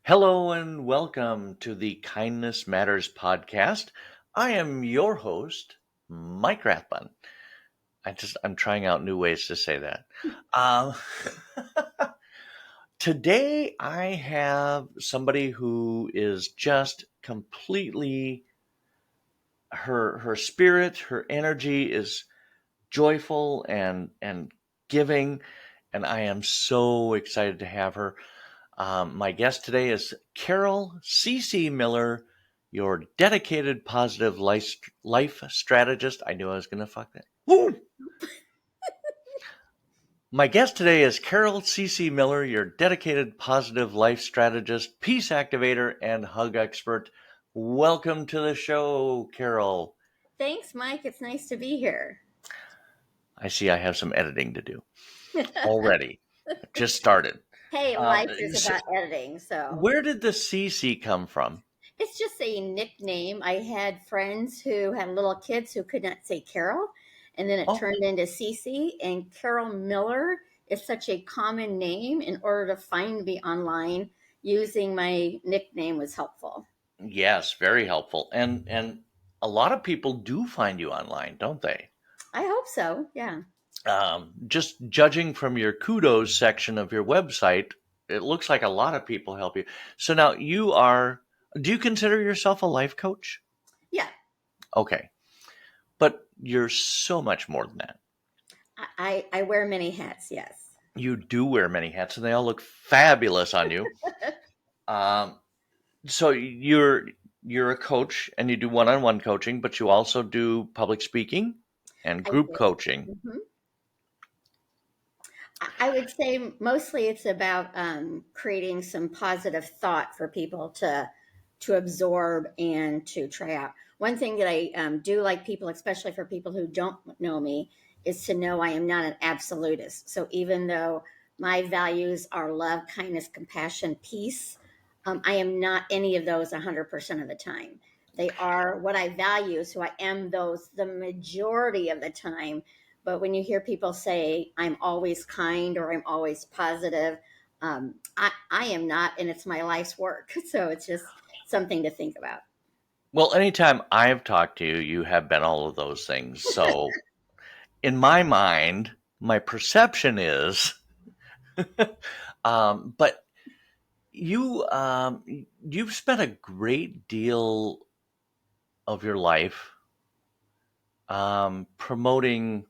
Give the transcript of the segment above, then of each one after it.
Hello and welcome to the Kindness Matters podcast. I am your host, Mike Rathbun. I'm trying out new ways to say that. Um, Today I have somebody who is just completely her spirit, her energy is joyful and giving, and I am so excited to have her. My guest today is Carol C.C. Miller, your dedicated positive life strategist. I knew I was going to fuck that. Woo! My guest today is Carol C.C. Miller, your dedicated positive life strategist, peace activator, and hug expert. Welcome to the show, Carol. Thanks, Mike. It's nice to be here. I see I have some editing to do already. Just started. Hey, Um, life is so about editing, so where did the CC come from? it's just a nickname. I had friends who had little kids who could not say Carol, and then it Oh, turned into Cece. And Carol Miller is such a common name. In order to find me online, using my nickname was helpful. yes, very helpful. And a lot of people do find you online, don't they? I hope so. Yeah. Just judging from your kudos section of your website, it looks like a lot of people help you. So now do you consider yourself a life coach? Yeah. Okay. But you're so much more than that. I wear many hats. Yes. You do wear many hats and they all look fabulous on you. Um, so you're a coach and you do one-on-one coaching, but you also do public speaking and I group do. coaching. Mhm. I would say mostly it's about creating some positive thought for people to absorb and to try out. One thing that I do like people, especially for people who don't know me, is to know I am not an absolutist. So even though my values are love, kindness, compassion, peace, I am not any of those 100% of the time. They are what I value, so I am those the majority of the time. But when you hear people say, I'm always kind or I'm always positive, I am not, and it's my life's work. So it's just something to think about. Well, anytime I've talked to you, you have been all of those things. So in my mind, my perception is, but you've spent a great deal of your life promoting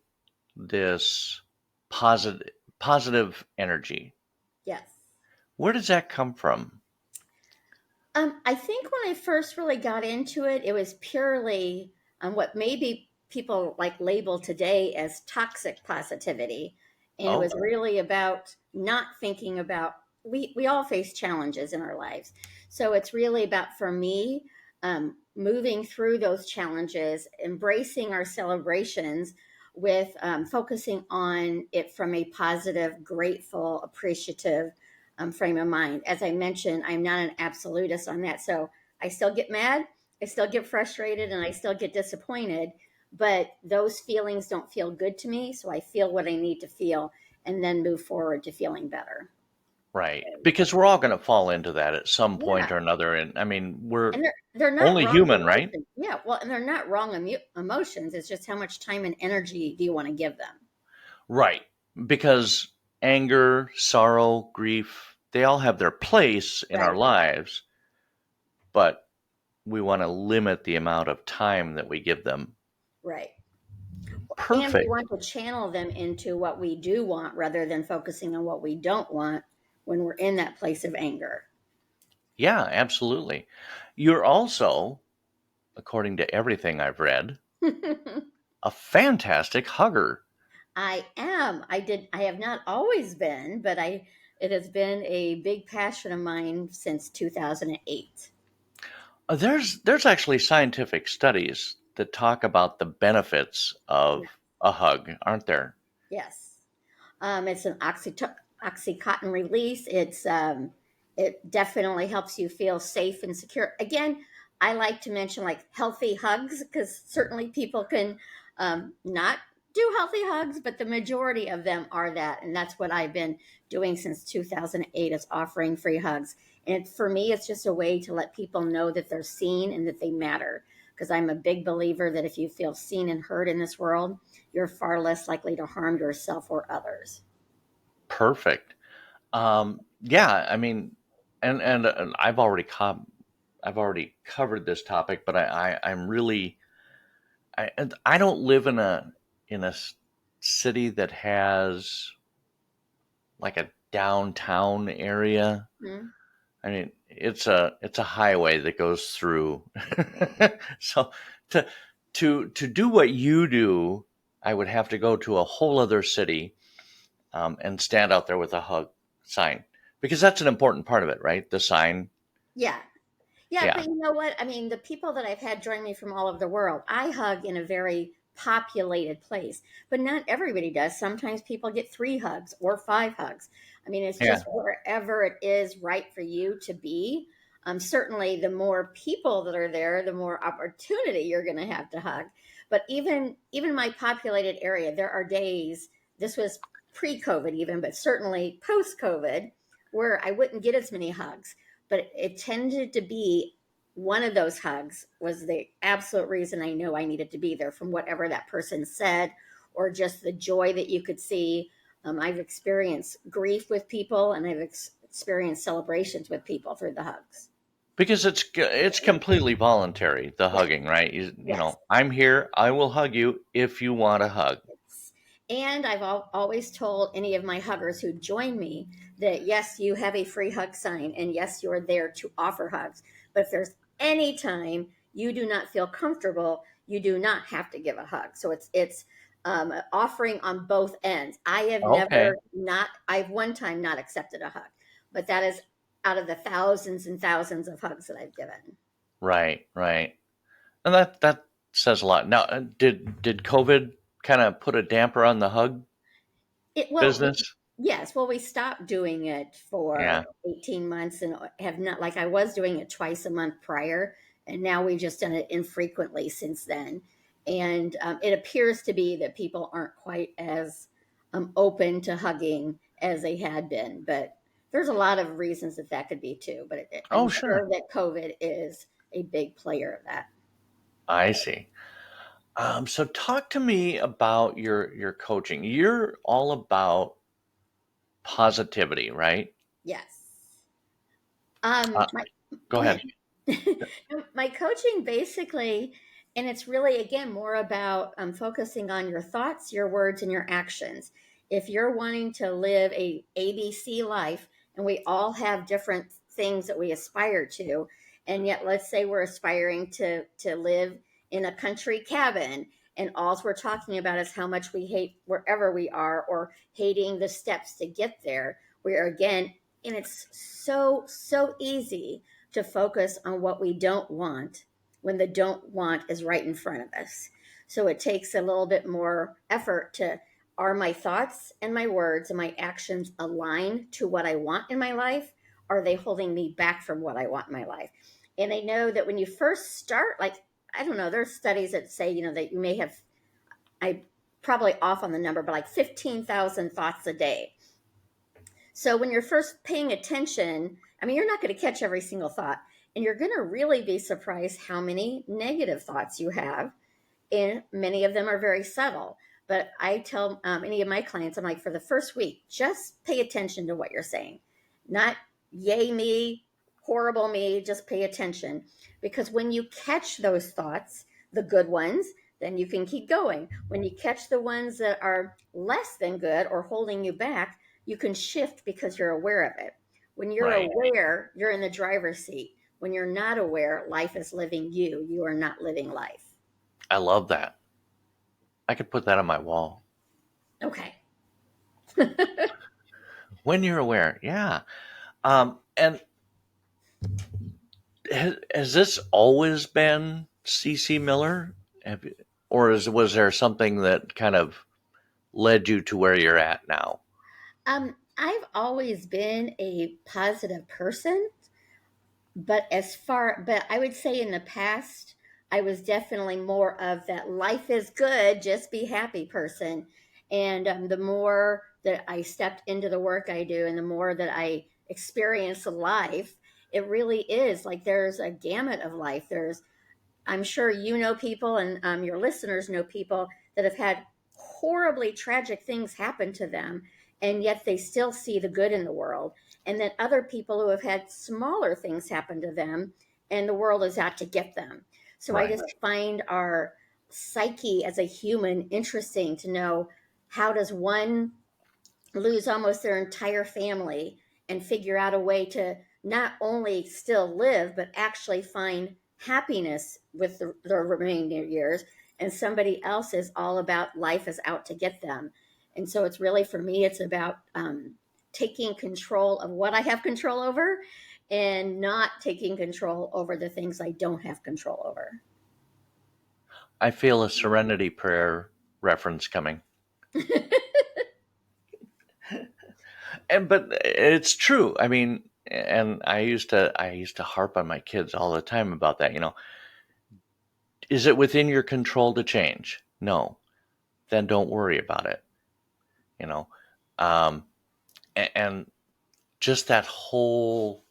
this positive energy. Yes. Where does that come from? I think when I first really got into it, it was purely what maybe people like label today as toxic positivity. And it Oh, was really about not thinking about, we all face challenges in our lives. So it's really about, for me, moving through those challenges, embracing our celebrations with focusing on it from a positive, grateful, appreciative frame of mind. As I mentioned, I'm not an absolutist on that. So I still get mad, I still get frustrated, and I still get disappointed. But those feelings don't feel good to me. So I feel what I need to feel and then move forward to feeling better. right. Because we're all going to fall into that at some point Yeah. or another. And I mean, we're And they're not only wrong human, right? emotions. Yeah. Well, and they're not wrong emotions. It's just how much time and energy do you want to give them? Right. Because anger, sorrow, grief, they all have their place in our Right. lives, but we want to limit the amount of time that we give them. Right. And we Perfect. want to channel them into what we do want rather than focusing on what we don't want when we're in that place of anger. Yeah, absolutely. You're also, according to everything I've read, a fantastic hugger. I am. I have not always been, but it has been a big passion of mine since 2008. There's actually scientific studies that talk about the benefits Yeah. of a hug, aren't there? Yes. It's an oxycontin release. It definitely helps you feel safe and secure. Again, I like to mention like healthy hugs because certainly people can not do healthy hugs, but the majority of them are that, and that's what I've been doing since 2008 is offering free hugs. And for me, it's just a way to let people know that they're seen and that they matter. Because I'm a big believer that if you feel seen and heard in this world, you're far less likely to harm yourself or others. Perfect. Yeah, I mean, and I've already covered this topic, but I'm really and I don't live in city that has like a downtown area. Hmm. I mean, it's a highway that goes through. So to to do what you do, I would have to go to a whole other city, and stand out there with a hug sign, because that's an important part of it, right? The sign. Yeah. Yeah, but Yeah, you know what? I mean, the people that I've had join me from all over the world, I hug in a very populated place, but not everybody does. Sometimes people get 3 hugs or 5 hugs. I mean, it's yeah. just wherever it is right for you to be. Certainly, the more people that are there, the more opportunity you're going to have to hug. But even my populated area, there are days. This was pre-COVID, even, but certainly post-COVID, where I wouldn't get as many hugs, but it tended to be one of those hugs was the absolute reason I knew I needed to be there, from whatever that person said or just the joy that you could see. I've experienced grief with people, and I've experienced celebrations with people through the hugs. Because it's completely voluntary, the Yes, hugging, right? You yes. know, I'm here. I will hug you if you want a hug. And I've always told any of my huggers who join me that yes, you have a free hug sign, and yes, you're there to offer hugs. But if there's any time you do not feel comfortable, you do not have to give a hug. So it's offering on both ends. I have Okay. never not, I've one time not accepted a hug, but that is out of the thousands and thousands of hugs that I've given. Right, right. And that says a lot. Now, did COVID kind of put a damper on the hug It well, business? yes. Well, we stopped doing it Yeah. for 18 months and have not, like I was doing it twice a month prior, and now we've just done it infrequently since then. And it appears to be that people aren't quite as open to hugging as they had been, but there's a lot of reasons that that could be too. But I'm Oh, sure. sure that COVID is a big player of that. I see. So talk to me about your coaching. You're all about positivity, right? Yes. Uh, My Go Go ahead. ahead. My coaching basically, and it's really again more about focusing on your thoughts, your words, and your actions. If you're wanting to live a ABC life, and we all have different things that we aspire to, and yet let's say we're aspiring to live in a country cabin, and all we're talking about is how much we hate wherever we are, or hating the steps to get there. We're again, and it's so easy to focus on what we don't want when the don't want is right in front of us. So it takes a little bit more effort to, are my thoughts and my words and my actions aligned to what I want in my life? Are they holding me back from what I want in my life? And I know that when you first start, like, I don't know, there's studies that say, that you may have, I probably off on the number, but like 15,000 thoughts a day. So when you're first paying attention, I mean, you're not going to catch every single thought, and you're going to really be surprised how many negative thoughts you have. And many of them are very subtle. But I tell any of my clients, I'm like, for the first week, just pay attention to what you're saying. Not yay me, horrible me, just pay attention. Because when you catch those thoughts, the good ones, then you can keep going. When you catch the ones that are less than good or holding you back, you can shift because you're aware of it. When you're Right. aware, you're in the driver's seat. When you're not aware, life is living you. You are not living life. I love that. I could put that on my wall. Okay. When you're aware, yeah. And has this always been CC Miller? Or was there something that kind of led you to where you're at now? I've always been a positive person, but I would say in the past, I was definitely more of that life is good, just be happy person. And the more that I stepped into the work I do, and the more that I experience life, It really is like there's a gamut of life. I'm sure you know people, and your listeners know people that have had horribly tragic things happen to them, and yet they still see the good in the world. And then other people who have had smaller things happen to them, and the world is out to get them. So I Right. just find our psyche as a human interesting to know, how does one lose almost their entire family and figure out a way to not only still live but actually find happiness with the remaining years, and somebody else is all about life is out to get them. And so it's really, for me, it's about taking control of what I have control over, and not taking control over the things I don't have control over. I feel a serenity prayer reference coming. And but it's true. I mean, and I used to harp on my kids all the time about that, Is it within your control to change? No. Then don't worry about it, you know. Um and just that whole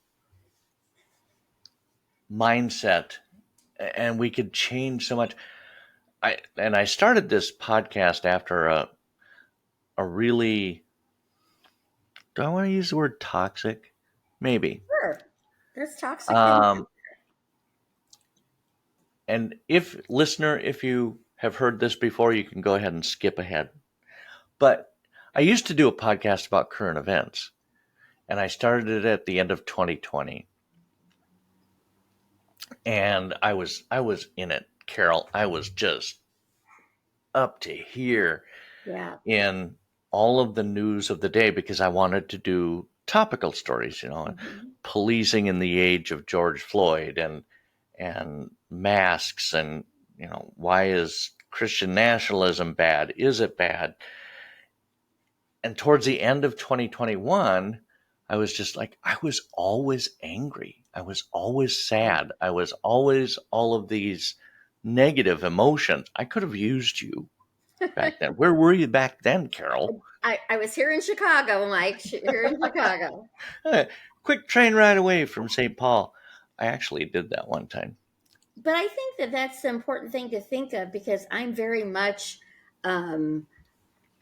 mindset, and we could change so much. I started this podcast after a really, do I want to use the word toxic? Maybe. Sure, there's toxic things. Um, and if you have heard this before, you can go ahead and skip ahead. But I used to do a podcast about current events, and I started it at the end of 2020. And I was in it, Carol. I was just up to here Yeah. in all of the news of the day because I wanted to do topical stories, Mhm. policing in the age of George Floyd, and masks, and why is Christian nationalism bad? Is it bad? And towards the end of 2021, I was just like, I was always angry. I was always sad. I was always all of these negative emotions. I could have used you back then. Where were you back then, Carol? I was here in Chicago, Mike. Here in Chicago. Uh, Quick train ride away from St. Paul. I actually did that one time. But I think that that's the important thing to think of, because I'm very much um,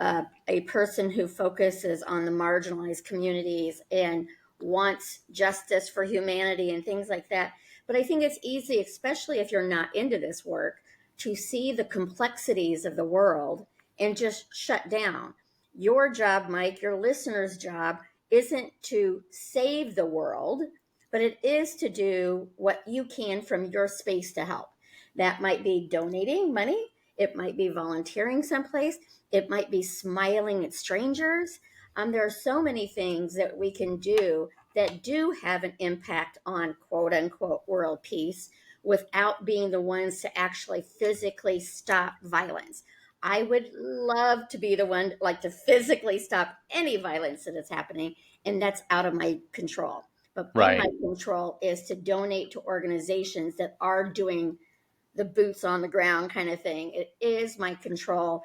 a person who focuses on the marginalized communities and wants justice for humanity and things like that. But I think it's easy, especially if you're not into this work, to see the complexities of the world and just shut down. Your job, Mike, your listener's job, isn't to save the world, but it is to do what you can from your space to help. That might be donating money, it might be volunteering someplace, it might be smiling at strangers. There are so many things that we can do that do have an impact on quote unquote world peace without being the ones to actually physically stop violence. I would love to be the one, like, to physically stop any violence that is happening, and that's out of my control. But in my Right. control is to donate to organizations that are doing the boots on the ground kind of thing. It is my control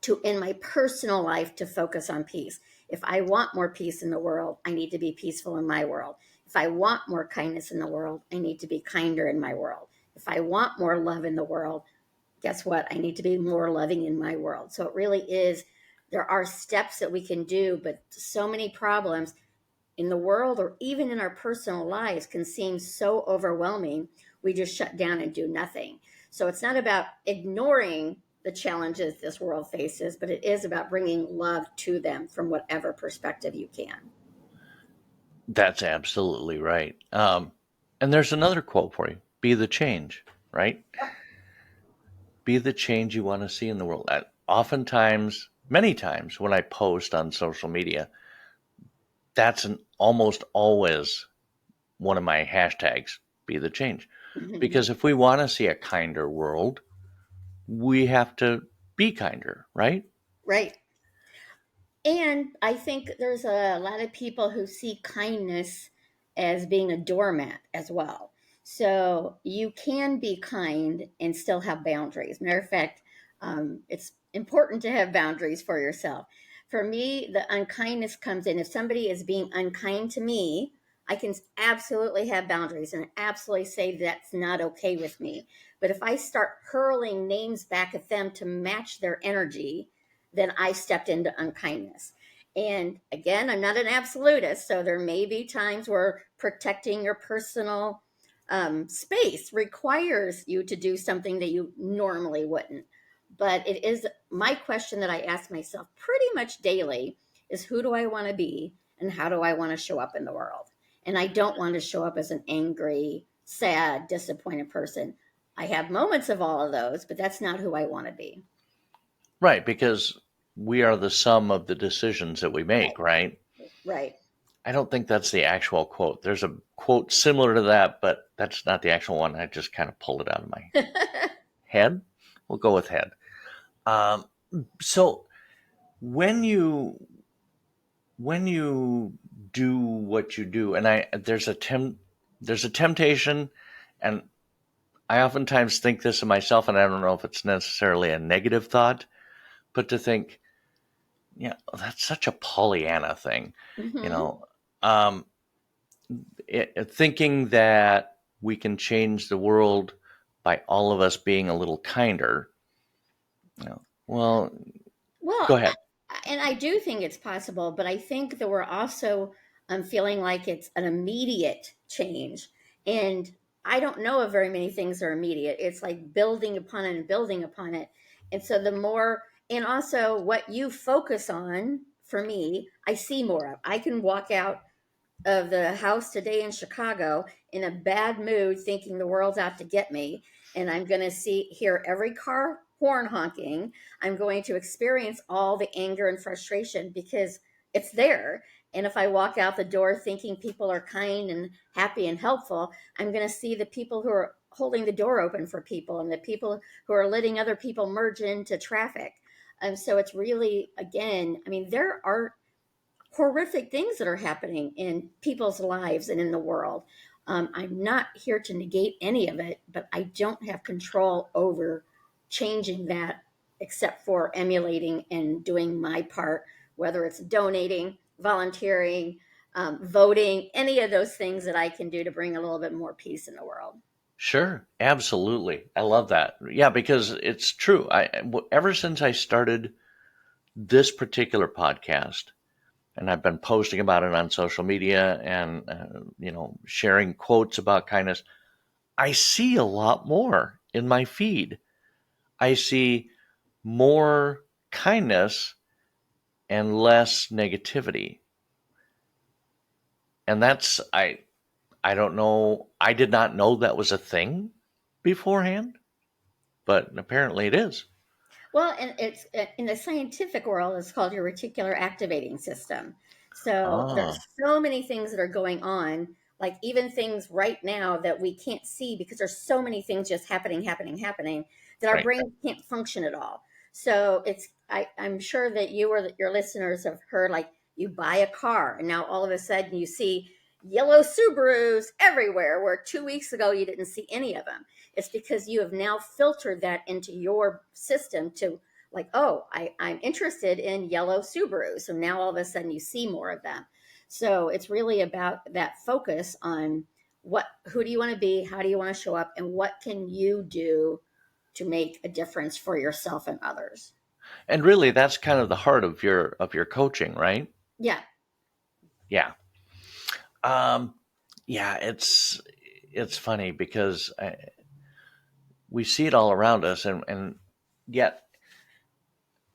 to, in my personal life, to focus on peace. If I want more peace in the world, I need to be peaceful in my world. If I want more kindness in the world, I need to be kinder in my world. If I want more love in the world, guess what? I need to be more loving in my world. So it really is, there are steps that we can do, but so many problems in the world or even in our personal lives can seem so overwhelming, we just shut down and do nothing. So it's not about ignoring the challenges this world faces, but it is about bringing love to them from whatever perspective you can. That's absolutely right. And there's another quote for you: "Be the change." Right? Be the change you want to see in the world. Oftentimes, many times, when I post on social media, that's almost always one of my hashtags: "Be the change." Mhm. Because if we want to see a kinder world, we have to be kinder, right? Right. And I think there's a lot of people who see kindness as being a doormat as well. So you can be kind and still have boundaries. Matter of fact, it's important to have boundaries for yourself. For me, the unkindness comes in. If somebody is being unkind to me, I can absolutely have boundaries and absolutely say that's not okay with me. But if I start hurling names back at them to match their energy, then I stepped into unkindness. And again, I'm not an absolutist, so there may be times where protecting your personal space requires you to do something that you normally wouldn't. But it is my question that I ask myself pretty much daily is who do I want to be and how do I want to show up in the world? And I don't want to show up as an angry, sad, disappointed person. I have moments of all of those, but that's not who I want to be. Right, because we are the sum of the decisions that we make, Right. right? Right. I don't think that's the actual quote. There's a quote similar to that, but that's not the actual one. I just kind of pulled it out of my head. We'll go with head. Um, so when you do what you do, and there's a temptation, and I oftentimes think this of myself, and I don't know if it's necessarily a negative thought, but to think, yeah, that's such a Pollyanna thing, you Hmm. know, um, thinking that we can change the world by all of us being a little kinder. Well, Well, go ahead. and I do think it's possible, but I think that we're also feeling like it's an immediate change. And I don't know of very many things that are immediate. It's like building upon it and building upon it. And so the more, and also what you focus on, for me, I see more of. I can walk out of the house today in Chicago in a bad mood, thinking the world's out to get me, and I'm going to hear every car horn honking. I'm going to experience all the anger and frustration because it's there. And if I walk out the door thinking people are kind and happy and helpful, I'm going to see the people who are holding the door open for people and the people who are letting other people merge into traffic. And so it's really, again, I mean, there are horrific things that are happening in people's lives and in the world. I'm not here to negate any of it, but I don't have control over changing that except for emulating and doing my part, whether it's donating, volunteering, voting, any of those things that I can do to bring a little bit more peace in the world. Sure, absolutely. I love that. Yeah, because it's true. Ever since I started this particular podcast, and I've been posting about it on social media and sharing quotes about kindness, I see a lot more in my feed. I see more kindness and less negativity. And I don't know, I did not know that was a thing beforehand, but apparently it is. Well, and it's in the scientific world, it's called your reticular activating system. So Ah, there's so many things that are going on, like even things right now that we can't see because there's so many things just happening that our right. brain can't function at all. So I'm sure that you or your listeners have heard like you buy a car and now all of a sudden you see yellow Subarus everywhere where 2 weeks ago you didn't see any of them. It's because you have now filtered that into your system to like, oh, I'm interested in yellow Subaru. So now all of a sudden you see more of them. So it's really about that focus on who do you want to be? How do you want to show up? And what can you do to make a difference for yourself and others? And really that's kind of the heart of your coaching, right? Yeah. Yeah. Um yeah, it's funny because we see it all around us, and yet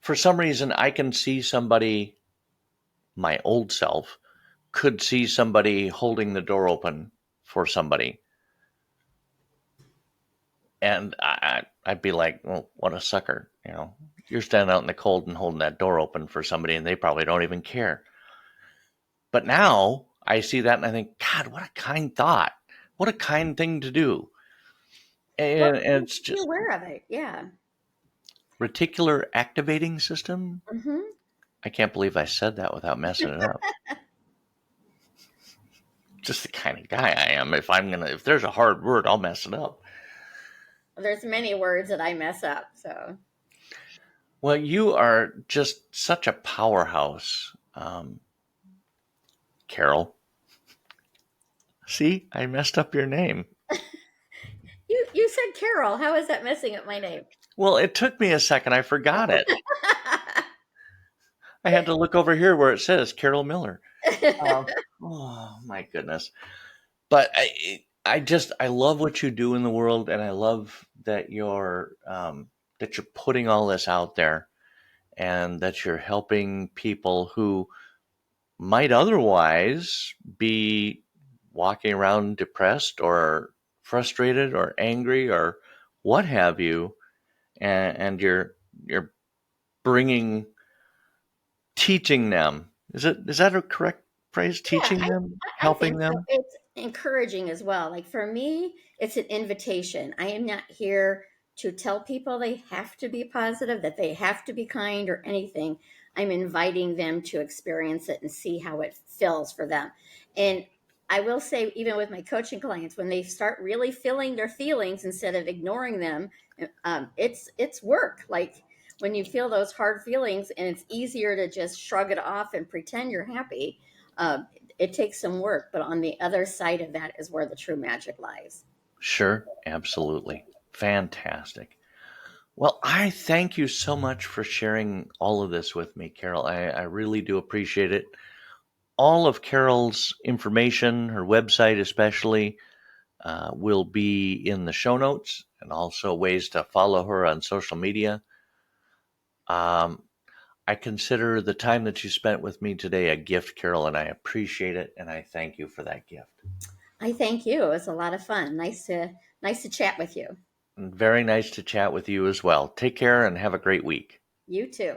for some reason I can see somebody, my old self could see somebody holding the door open for somebody, and I'd be like, well, what a sucker, you're standing out in the cold and holding that door open for somebody and they probably don't even care. But now I see that and I think, God, what a kind thought, what a kind thing to do. Well, And it's be just aware of it. Yeah. reticular activating system. Hmm. I can't believe I said that without messing it up. Just the kind of guy I am. If there's a hard word, I'll mess it up. There's many words that I mess up. So Well, you are just such a powerhouse, Carol. See, I messed up your name. You said Carol. How is that messing up my name? Well, it took me a second. I forgot it. I had to look over here where it says Carol Miller. Oh my goodness. But I love what you do in the world, and I love that you're putting all this out there, and that you're helping people who might otherwise be walking around depressed or frustrated or angry or what have you, and you're bringing teaching them. Is that a correct phrase? Yeah, Teaching them, I think helping so. them. It's encouraging as well. Like for me, it's an invitation. I am not here to tell people they have to be positive, that they have to be kind or anything. I'm inviting them to experience it and see how it feels for them. And I will say, even with my coaching clients, when they start really feeling their feelings instead of ignoring them, it's work. Like when you feel those hard feelings, and it's easier to just shrug it off and pretend you're happy. It takes some work, but on the other side of that is where the true magic lies. Sure, absolutely. Fantastic. Well, I thank you so much for sharing all of this with me, Carol. I really do appreciate it. All of Carol's information, her website especially, will be in the show notes, and also ways to follow her on social media. Um, I consider the time that you spent with me today a gift, Carol, and I appreciate it, and I thank you for that gift. I thank you. It was a lot of fun. Nice to chat with you. And very nice to chat with you as well. Take care and have a great week. You too.